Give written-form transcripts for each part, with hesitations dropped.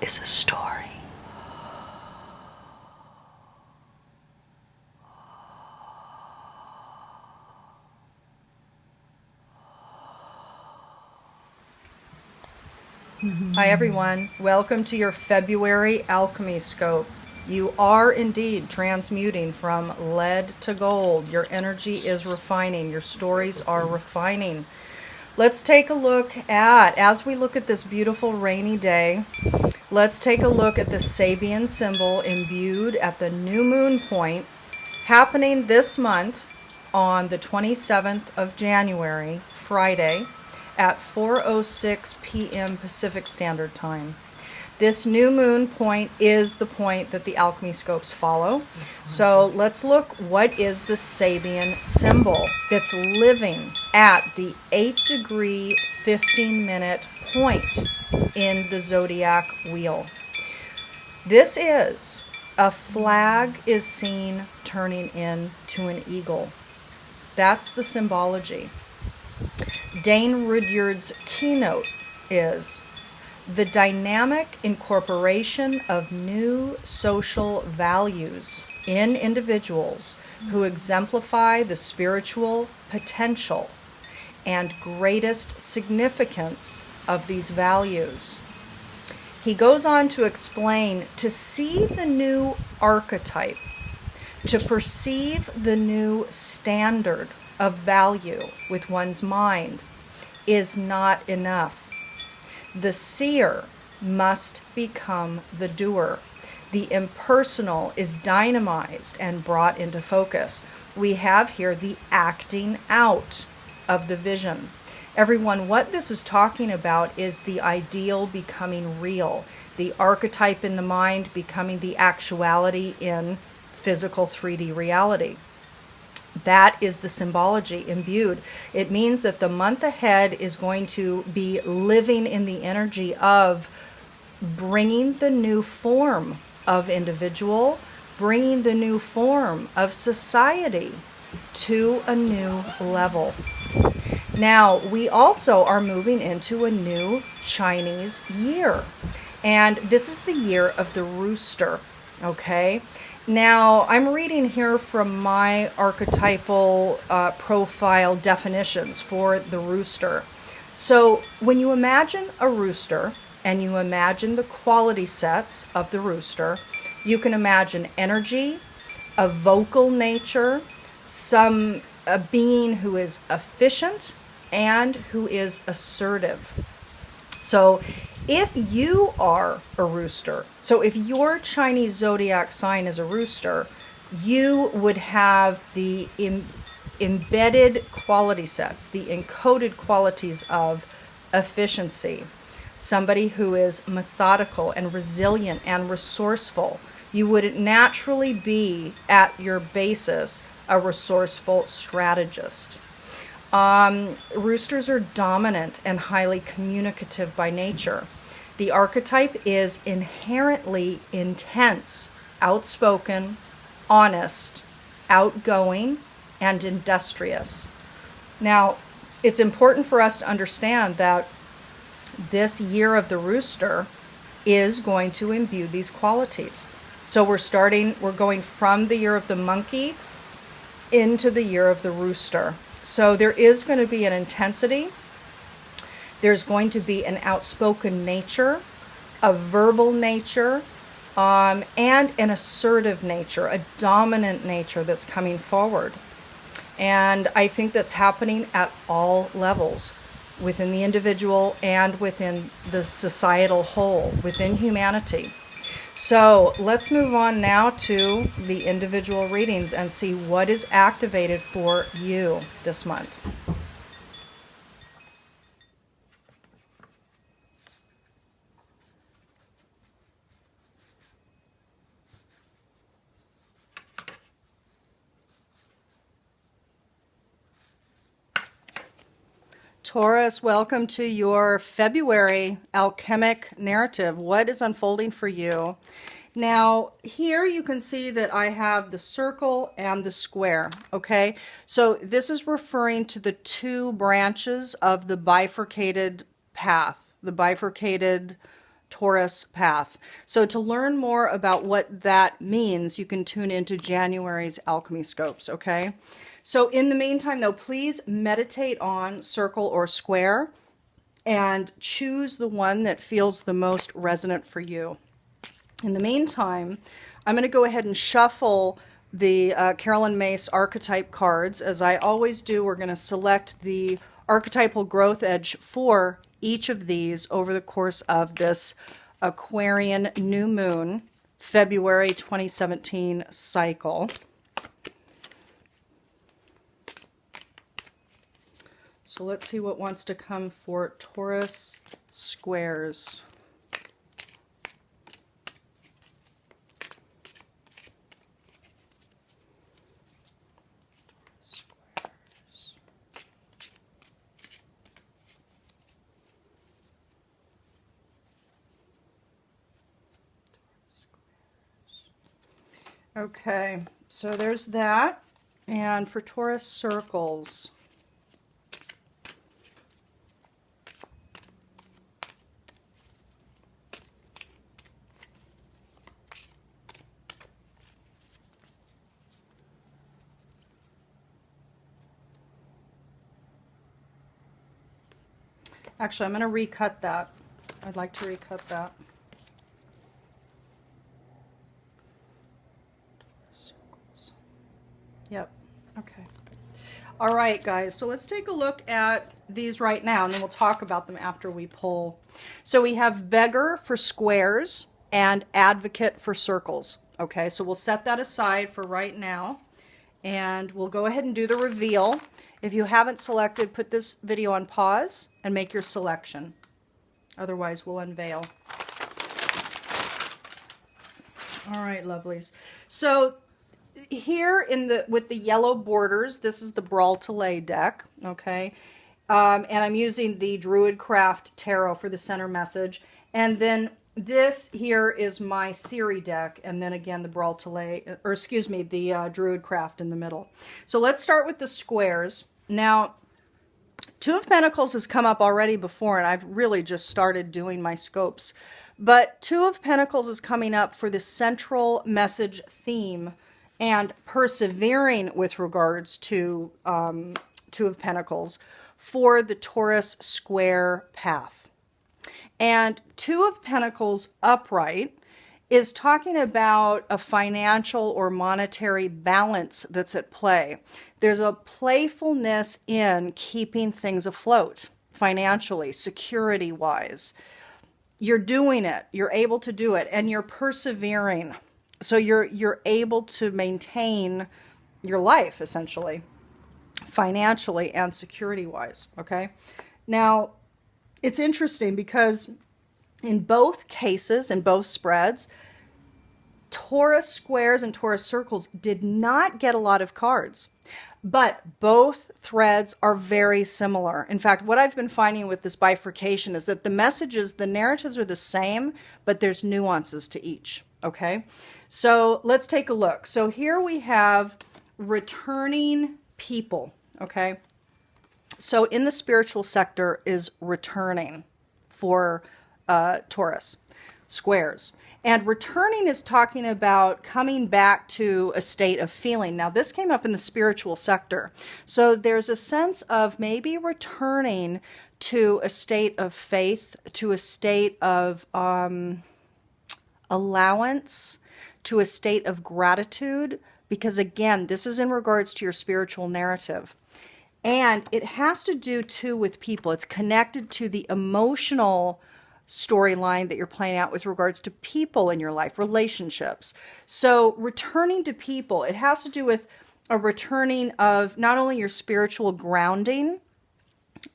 is a story. Hi everyone, welcome to your February Alchemy Scope. You are indeed transmuting from lead to gold. Your energy is refining, your stories are refining. Let's take a look at, as we look at this beautiful rainy day, let's take a look at the Sabian Symbol imbued at the new moon point happening this month on the 27th of January, Friday, at 4:06 p.m. Pacific Standard Time. This new moon point is the point that the alchemy scopes follow. So let's look, what is the Sabian symbol that's living at the 8-degree 15-minute point in the zodiac wheel? This is a flag is seen turning into an eagle. That's the symbology. Dane Rudyard's keynote is the dynamic incorporation of new social values in individuals who exemplify the spiritual potential and greatest significance of these values. He goes on to explain, to see the new archetype, to perceive the new standard of value with one's mind is not enough. The seer must become the doer. The impersonal is dynamized and brought into focus. We have here the acting out of the vision. Everyone, what this is talking about is the ideal becoming real, the archetype in the mind becoming the actuality in physical 3D reality. That is the symbology imbued. It means that the month ahead is going to be living in the energy of bringing the new form of individual, bringing the new form of society to a new level. Now, we also are moving into a new Chinese year, and this is the year of the Rooster, okay? Now, I'm reading here from my archetypal profile definitions for the rooster. So when you imagine a rooster and you imagine the quality sets of the rooster, you can imagine energy, a vocal nature, a being who is efficient and who is assertive. So if you are a rooster, so if your Chinese zodiac sign is a rooster, you would have the embedded quality sets, the encoded qualities of efficiency, somebody who is methodical and resilient and resourceful. You would naturally be, at your basis, a resourceful strategist. Roosters are dominant and highly communicative by nature. The archetype is inherently intense, outspoken, honest, outgoing, and industrious. Now, it's important for us to understand that this year of the rooster is going to imbue these qualities. So we're going from the year of the monkey into the year of the rooster. So there is going to be an intensity, there's going to be an outspoken nature, a verbal nature, and an assertive nature, a dominant nature that's coming forward. And I think that's happening at all levels, within the individual and within the societal whole, within humanity. So let's move on now to the individual readings and see what is activated for you this month. Taurus, welcome to your February alchemic narrative. What is unfolding for you? Now, here you can see that I have the circle and the square, okay? So this is referring to the two branches of the bifurcated path, the bifurcated Taurus path. So to learn more about what that means, you can tune into January's Alchemy Scopes, okay? So in the meantime, though, please meditate on circle or square and choose the one that feels the most resonant for you. In the meantime, I'm going to go ahead and shuffle the Carolyn Mace archetype cards. As I always do, we're going to select the archetypal growth edge for each of these over the course of this Aquarian new moon, February 2017 cycle. So let's see what wants to come for Taurus squares. Okay, so there's that. And for Taurus circles, actually, I'm going to recut that. I'd like to recut that. Yep. Okay. All right, guys. So let's take a look at these right now, and then we'll talk about them after we pull. So we have beggar for squares and advocate for circles. Okay, so we'll set that aside for right now, and we'll go ahead and do the reveal. If you haven't selected, put this video on pause and make your selection. Otherwise, we'll unveil. All right, lovelies. So here in the with the yellow borders, this is the Brawl to Lay deck, okay? And I'm using the Druidcraft Tarot for the center message. And then this here is my Siri deck, and then again the Brawl to Lay, or excuse me, the Druidcraft in the middle. So let's start with the squares. Now, Two of Pentacles has come up already before, and I've really just started doing my scopes. But Two of Pentacles is coming up for the central message theme and persevering with regards to Two of Pentacles for the Taurus square path. And Two of Pentacles upright is talking about a financial or monetary balance that's at play. There's a playfulness in keeping things afloat financially, security-wise. You're doing it. You're able to do it, and you're persevering. So you're able to maintain your life, essentially, financially and security-wise, okay? Now, it's interesting because in both cases, in both spreads, Taurus squares and Taurus circles did not get a lot of cards, but both threads are very similar. In fact, what I've been finding with this bifurcation is that the messages, the narratives are the same, but there's nuances to each, okay? So let's take a look. So here we have returning people, okay? So in the spiritual sector is returning for Taurus squares. And returning is talking about coming back to a state of feeling. Now, this came up in the spiritual sector. So there's a sense of maybe returning to a state of faith, to a state of allowance, to a state of gratitude, because again, this is in regards to your spiritual narrative. And it has to do too with people. It's connected to the emotional storyline that you're playing out with regards to people in your life, relationships. So returning to people, it has to do with a returning of not only your spiritual grounding,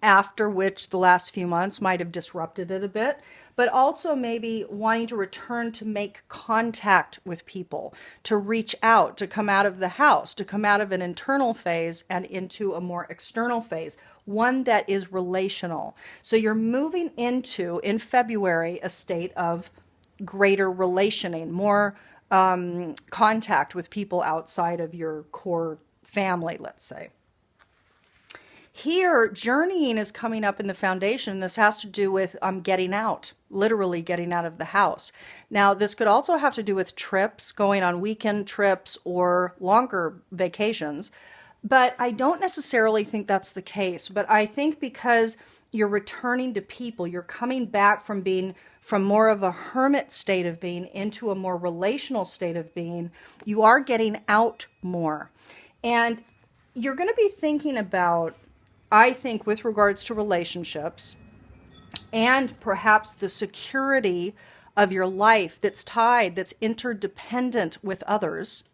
after which the last few months might have disrupted it a bit, but also maybe wanting to return to make contact with people, to reach out, to come out of the house, to come out of an internal phase and into a more external phase, one that is relational. So you're moving into, in February, a state of greater relationing, more contact with people outside of your core family, let's say. Here, journeying is coming up in the foundation. This has to do with getting out, literally getting out of the house. Now, this could also have to do with trips, going on weekend trips or longer vacations. But I don't necessarily think that's the case. But I think because you're returning to people, you're coming back from being from more of a hermit state of being into a more relational state of being, you are getting out more. And you're going to be thinking about, I think, with regards to relationships and perhaps the security of your life that's tied, that's interdependent with others.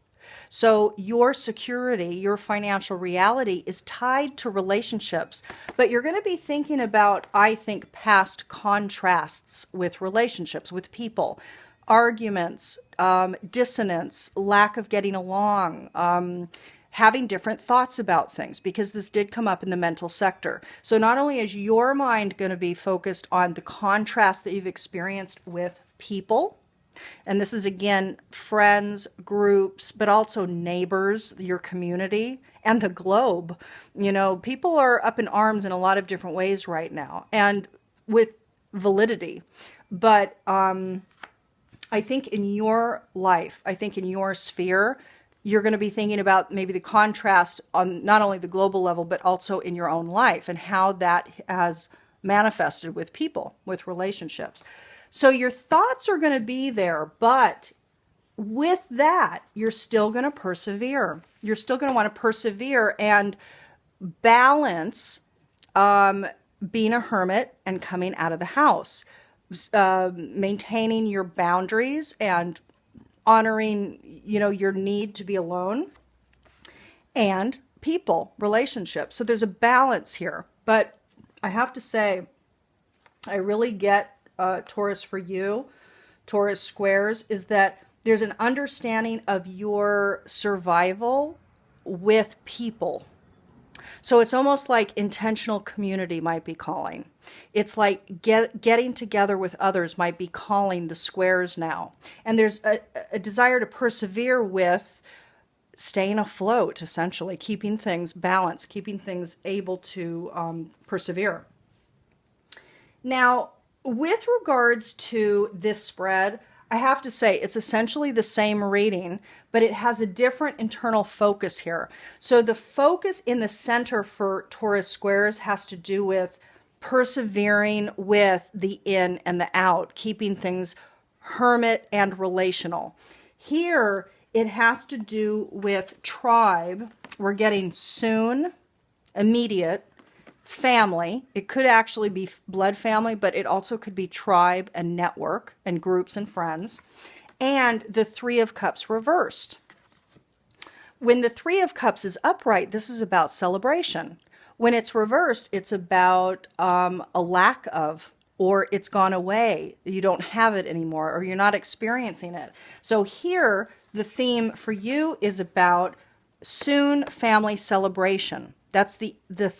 So your security, your financial reality is tied to relationships, but you're going to be thinking about, I think, past contrasts with relationships, with people, arguments, dissonance, lack of getting along, having different thoughts about things, because this did come up in the mental sector. So not only is your mind going to be focused on the contrast that you've experienced with people, and this is, again, friends, groups, but also neighbors, your community, and the globe. You know, people are up in arms in a lot of different ways right now, and with validity. But I think in your life, I think in your sphere, you're going to be thinking about maybe the contrast on not only the global level, but also in your own life and how that has manifested with people, with relationships. So your thoughts are going to be there, but with that, you're still going to persevere. You're still going to want to persevere and balance being a hermit and coming out of the house, maintaining your boundaries and honoring, you know, your need to be alone, and people, relationships. So there's a balance here. But I have to say, I really get Taurus for you, Taurus squares, is that there's an understanding of your survival with people. So it's almost like intentional community might be calling. It's like getting together with others might be calling the squares now. And there's a desire to persevere with staying afloat, essentially, keeping things balanced, keeping things able to persevere. Now, with regards to this spread, I have to say it's essentially the same reading, but it has a different internal focus here. So the focus in the center for Taurus squares has to do with persevering with the in and the out, keeping things hermit and relational. Here, it has to do with tribe. We're getting soon, immediate, family. It could actually be blood family, but it also could be tribe and network and groups and friends. And the Three of Cups reversed. When the Three of Cups is upright, this is about celebration. When it's reversed, it's about a lack of, or it's gone away. You don't have it anymore, or you're not experiencing it. So here, the theme for you is about soon family celebration. That's the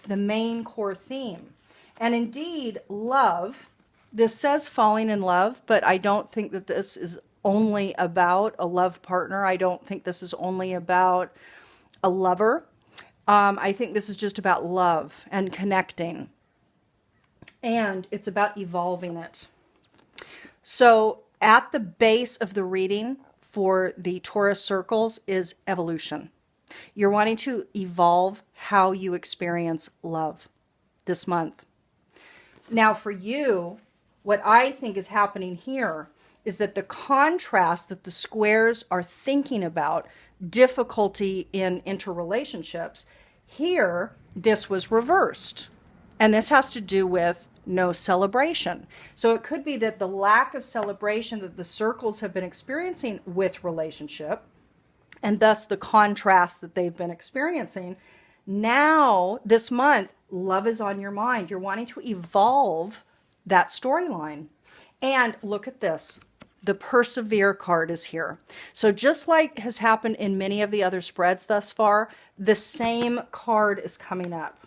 main core theme. And indeed, love, this says falling in love, but I don't think that this is only about a love partner. I don't think this is only about a lover. I think this is just about love and connecting. And it's about evolving it. So at the base of the reading for the Taurus circles is evolution. You're wanting to evolve how you experience love this month. Now for you, what I think is happening here is that the contrast that the squares are thinking about, difficulty in interrelationships, here this was reversed. And this has to do with no celebration. So it could be that the lack of celebration that the circles have been experiencing with relationship, and thus the contrast that they've been experiencing, now this month, love is on your mind. You're wanting to evolve that storyline. And look at this. The Persevere card is here. So just like has happened in many of the other spreads thus far, the same card is coming up.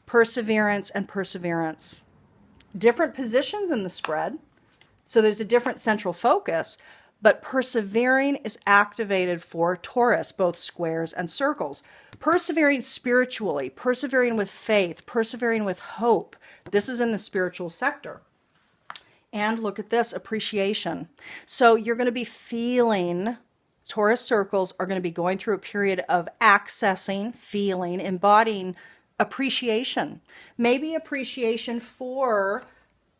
Perseverance and perseverance. Different positions in the spread. So there's a different central focus. But persevering is activated for Taurus, both squares and circles. Persevering spiritually, persevering with faith, persevering with hope. This is in the spiritual sector. And look at this, appreciation. So you're going to be feeling, Taurus circles are going to be going through a period of accessing, feeling, embodying appreciation. Maybe appreciation for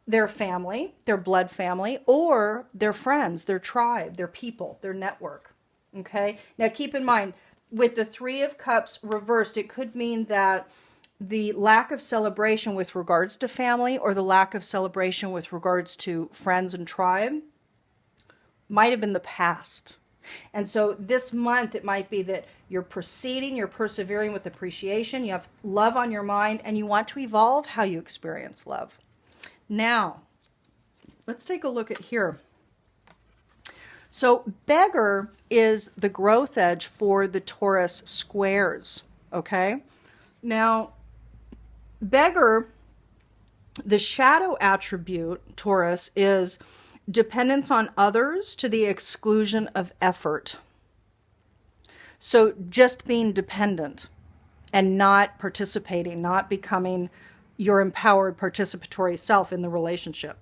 their family, their blood family, or their friends, their tribe, their people, their network. Okay? Now keep in mind, with the Three of Cups reversed, it could mean that the lack of celebration with regards to family or the lack of celebration with regards to friends and tribe might have been the past. And so this month, it might be that you're proceeding, you're persevering with appreciation, you have love on your mind, and you want to evolve how you experience love. Now, let's take a look at here. So beggar is the growth edge for the Taurus squares, okay? Now, beggar, the shadow attribute, Taurus, is dependence on others to the exclusion of effort. So just being dependent and not participating, not becoming your empowered participatory self in the relationship.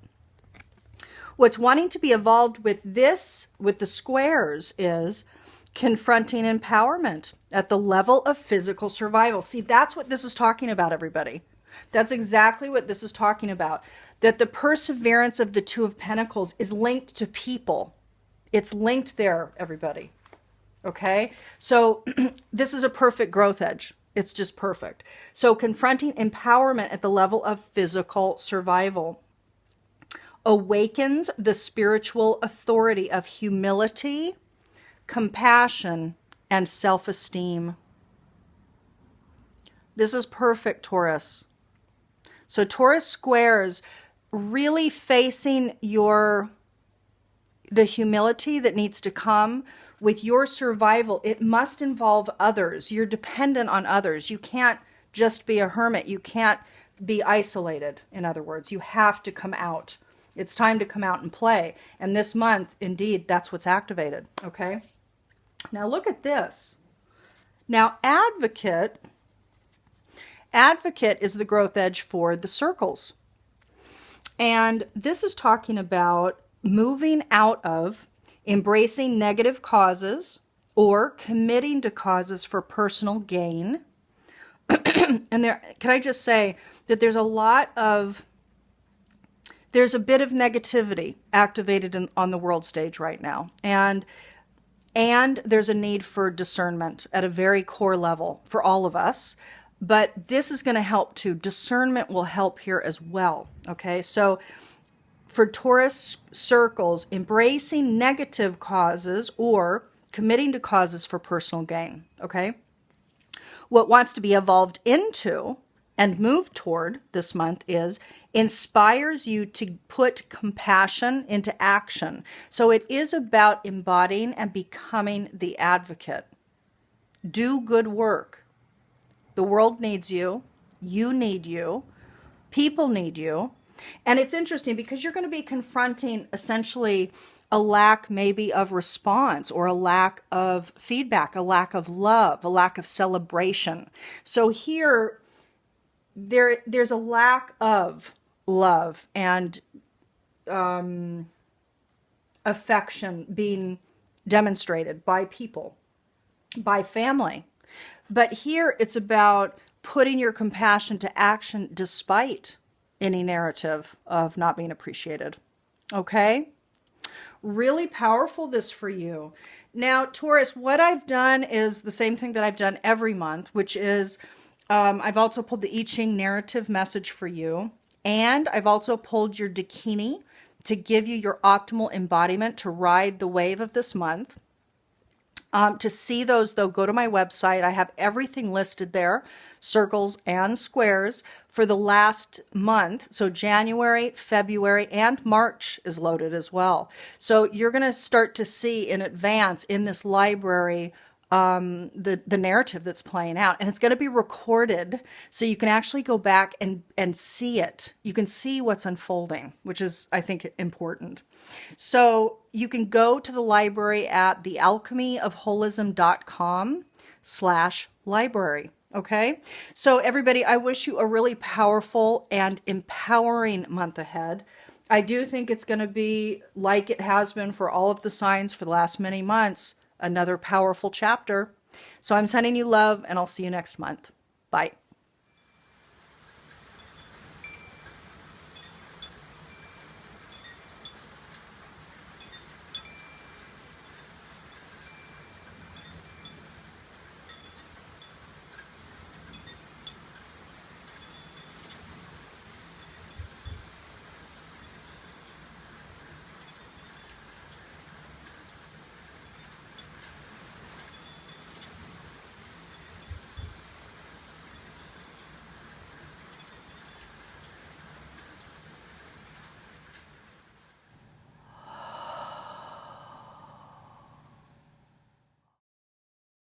What's wanting to be evolved with this, with the squares, is confronting empowerment at the level of physical survival. See, that's what this is talking about, everybody. That's exactly what this is talking about. That the perseverance of the Two of Pentacles is linked to people. It's linked there, everybody. Okay? So this is a perfect growth edge. It's just perfect. So confronting empowerment at the level of physical survival awakens the spiritual authority of humility, compassion, and self-esteem. This is perfect, Taurus. So Taurus squares really facing the humility that needs to come with your survival. It must involve others. You're dependent on others. You can't just be a hermit. You can't be isolated, in other words. You have to come out. It's time to come out and play. And this month, indeed, that's what's activated, okay? Now look at this. Now advocate is the growth edge for the circles. And this is talking about moving out of embracing negative causes or committing to causes for personal gain. And there, can I just say that there's a bit of negativity activated on the world stage right now. And there's a need for discernment at a very core level for all of us. But this is going to help too. Discernment will help here as well. Okay, so for Taurus circles, embracing negative causes or committing to causes for personal gain. Okay, what wants to be evolved into and move toward this month is inspires you to put compassion into action. So it is about embodying and becoming the advocate. Do good work. The world needs you. You need you. People need you. And it's interesting because you're going to be confronting essentially a lack maybe of response or a lack of feedback, a lack of love, a lack of celebration. So here, there's a lack of love and affection being demonstrated by people, by family. But here it's about putting your compassion to action despite any narrative of not being appreciated. Okay? Really powerful this for you. Now, Taurus, what I've done is the same thing that I've done every month, which is I've also pulled the I Ching narrative message for you. And I've also pulled your Dakini to give you your optimal embodiment to ride the wave of this month. To see those, though, go to my website. I have everything listed there, circles and squares, for the last month. So January, February, and March is loaded as well. So you're going to start to see in advance in this library the narrative that's playing out, and it's going to be recorded so you can actually go back and see it. You can see what's unfolding, which is, I think, important. So you can go to the library at thealchemyofholism.com/library. Okay. So everybody, I wish you a really powerful and empowering month ahead. I do think it's going to be like it has been for all of the signs for the last many months, another powerful chapter. So I'm sending you love, and I'll see you next month. Bye.